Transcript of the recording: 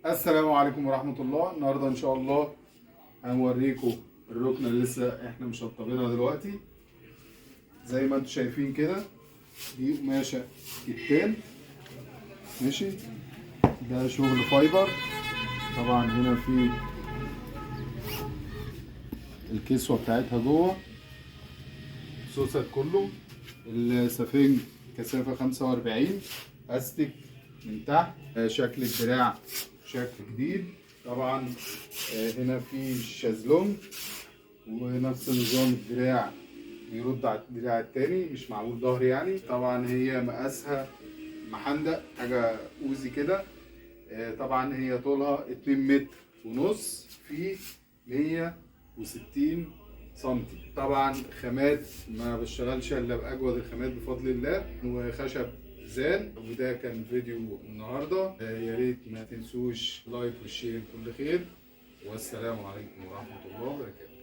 السلام عليكم ورحمة الله. النهاردة إن شاء الله هنوريكم الركنة اللي لسه إحنا مشطبينها دلوقتي. زي ما انتم شايفين كده، دي قماشة كتان ماشي. ده شغل فايبر. طبعا هنا في الكسوة بتاعتها جوه، سوست كله. السفنج كثافة 45 استك من تحت. شكل الدراع شكل جديد طبعا. هنا في شازلونج، ونفس نظام الدراع بيرد على الدراع التاني، مش معمول ظهر يعني. طبعا هي مقاسها محندق حاجة اوزي كده. طبعا هي طولها 2 متر ونص في 160 سنتي. طبعا خامات ما بشتغلش الا باجود الخامات بفضل الله، وخشب زان. وده كان فيديو النهارده. يا ريت ما تنسوش لايك والشير. كل خير، والسلام عليكم ورحمة الله وبركاته.